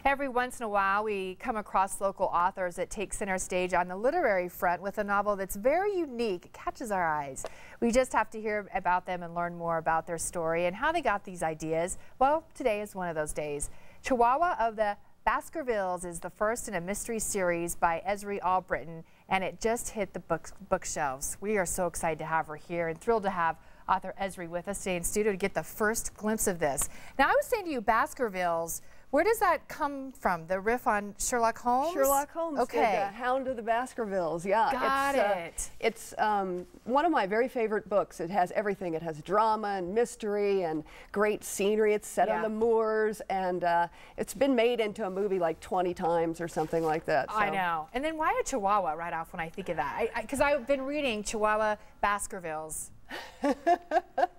Every once in a while, we come across local authors that take center stage on the literary front with a novel that's very unique. It catches our eyes. We just have to hear about them and learn more about their story and how they got these ideas. Well, today is one of those days. Chihuahua of the Baskervilles is the first in a mystery series by Esri Allbritten, and it just hit the bookshelves. We are so excited to have her here and thrilled to have author Esri with us today in studio to get the first glimpse of this. Now, I was saying to you, Baskervilles, where does that come from? The riff on Sherlock Holmes? Sherlock Holmes, okay. The Hound of the Baskervilles, yeah. Got it. It's one of my very favorite books. It has everything. It has drama and mystery and great scenery. It's set on the moors, and it's been made into a movie like 20 times or something like that. So. I know. And then why a Chihuahua right off when I think of that? Because I've been reading Chihuahua Baskervilles.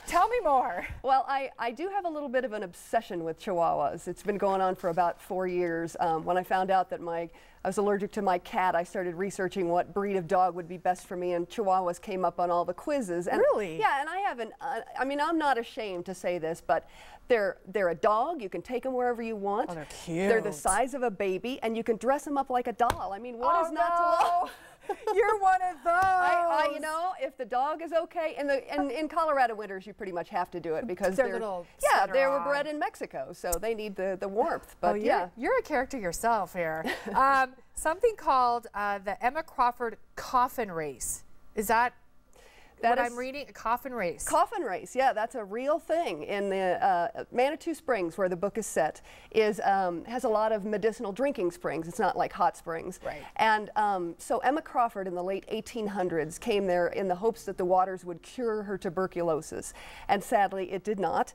Tell me more. Well, I do have a little bit of an obsession with Chihuahuas. It's been going on for about 4 years. When I found out that I was allergic to my cat, I started researching what breed of dog would be best for me, and Chihuahuas came up on all the quizzes. And really? Yeah, and I haven't, I mean, I'm not ashamed to say this, but they're a dog. You can take them wherever you want. Oh, they're cute. They're the size of a baby, and you can dress them up like a doll. I mean, what is not to love? You're one of those. You know, if the dog is okay, and in Colorado winters, you pretty much have to do it because they're little. Yeah, they were bred in Mexico, so they need the warmth. But you're a character yourself here. Something called the Emma Crawford Coffin Race. Is that what I'm reading? A coffin race. Coffin race, yeah, that's a real thing in the Manitou Springs, where the book is set. Has a lot of medicinal drinking springs. It's not like hot springs. Right. And so Emma Crawford in the late 1800s came there in the hopes that the waters would cure her tuberculosis, and sadly it did not.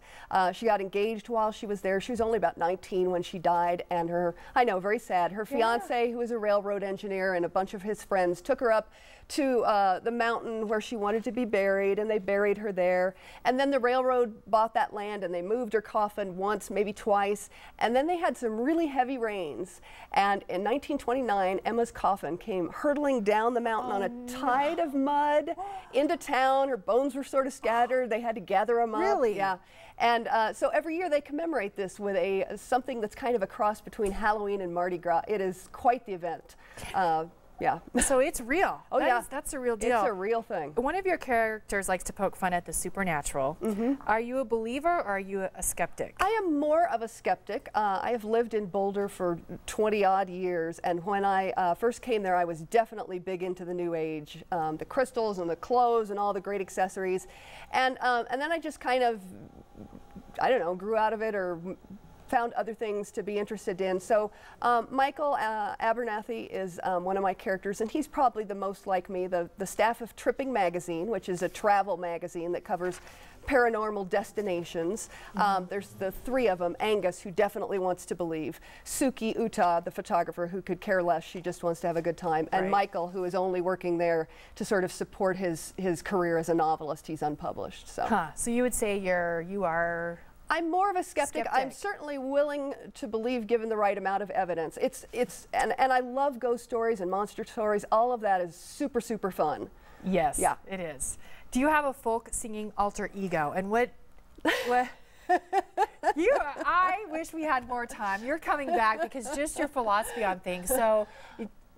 She got engaged while she was there. She was only about 19 when she died, and I know, very sad. Her fiance, who was a railroad engineer, and a bunch of his friends took her up to the mountain where she wanted to be buried, and they buried her there. And then the railroad bought that land, and they moved her coffin once, maybe twice, and then they had some really heavy rains. And in 1929, Emma's coffin came hurtling down the mountain on a tide of mud into town. Her bones were sort of scattered. They had to gather them up. Really? Yeah. And so every year they commemorate this with something that's kind of a cross between Halloween and Mardi Gras. It is quite the event. Yeah. So it's real. Oh, That's a real deal. It's a real thing. One of your characters likes to poke fun at the supernatural. Are you a believer or are you a skeptic? I am more of a skeptic. I have lived in Boulder for 20-odd years, and when I first came there, I was definitely big into the New Age, the crystals and the clothes and all the great accessories. And then I just kind of, I don't know, grew out of it or found other things to be interested in. So Michael Abernathy is one of my characters, and he's probably the most like me. The staff of Tripping Magazine, which is a travel magazine that covers paranormal destinations. There's the three of them. Angus, who definitely wants to believe. Suki Uta, the photographer, who could care less. She just wants to have a good time. And Michael, who is only working there to sort of support his career as a novelist. He's unpublished. So, so you would say you are... I'm more of a skeptic. I'm certainly willing to believe given the right amount of evidence. And I love ghost stories and monster stories. All of that is super, super fun. Yes, yeah, it is. Do you have a folk singing alter ego? And what I wish we had more time. You're coming back because just your philosophy on things. So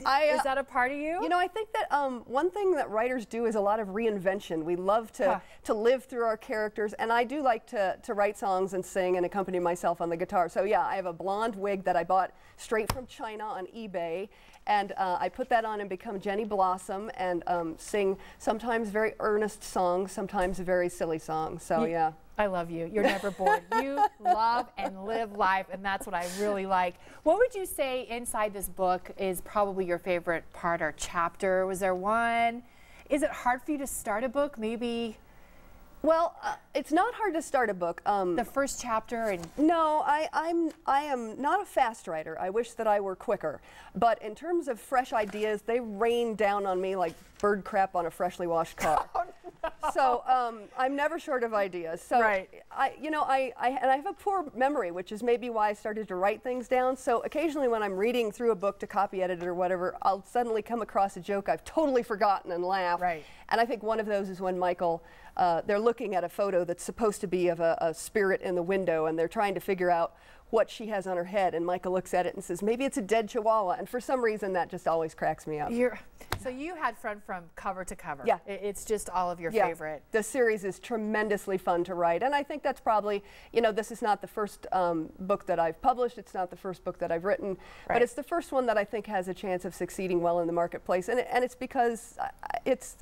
is that a part of you? You know, I think that one thing that writers do is a lot of reinvention. We love to live through our characters, and I do like to write songs and sing and accompany myself on the guitar. So yeah, I have a blonde wig that I bought straight from China on eBay, and I put that on and become Jenny Blossom and sing sometimes very earnest songs, sometimes very silly songs. So yeah. I love you. You're never bored. You love and live life, and that's what I really like. What would you say inside this book is probably your favorite part or chapter? Was there one? Is it hard for you to start a book? Maybe. Well, it's not hard to start a book. The first chapter and... No, I am not a fast writer. I wish that I were quicker. But in terms of fresh ideas, they rain down on me like bird crap on a freshly washed car. Oh, no. So I'm never short of ideas. So I have a poor memory, which is maybe why I started to write things down. So occasionally when I'm reading through a book to copy edit it or whatever, I'll suddenly come across a joke I've totally forgotten and laugh. Right. And I think one of those is when Michael, they're looking at a photo that's supposed to be of a spirit in the window, and they're trying to figure out what she has on her head, and Micah looks at it and says, maybe it's a dead Chihuahua, and for some reason that just always cracks me up. So you had fun from cover to cover. Yeah. It's just all of your favorite. The series is tremendously fun to write, and I think that's probably, you know, this is not the first book that I've published, it's not the first book that I've written, but it's the first one that I think has a chance of succeeding well in the marketplace, and it's because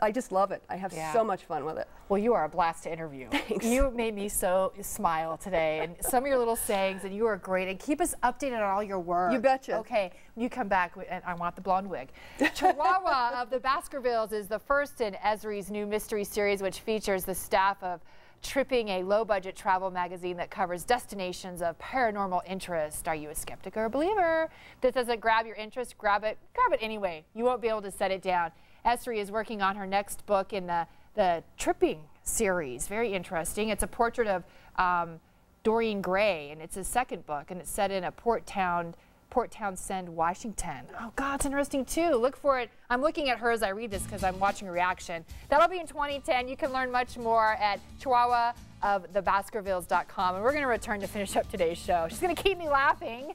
I just love it. I have so much fun with it. Well, you are a blast to interview. Thanks. You made me so smile today, and some of your little sayings, and you are great, and keep us updated on all your work. You betcha. Okay, when you come back, and I want the blonde wig. Chihuahua of the Baskervilles is the first in Esri's new mystery series, which features the staff of Tripping, a low-budget travel magazine that covers destinations of paranormal interest. Are you a skeptic or a believer? If this doesn't grab your interest, grab it anyway. You won't be able to set it down. Esri is working on her next book in the Tripping series. Very interesting. It's a portrait of Dorian Gray, and it's his second book, and it's set in a Port Townsend, Washington. Oh God, it's interesting too. Look for it. I'm looking at her as I read this because I'm watching a reaction. That'll be in 2010. You can learn much more at chihuahuaofthebaskervilles.com, and we're going to return to finish up today's show. She's going to keep me laughing.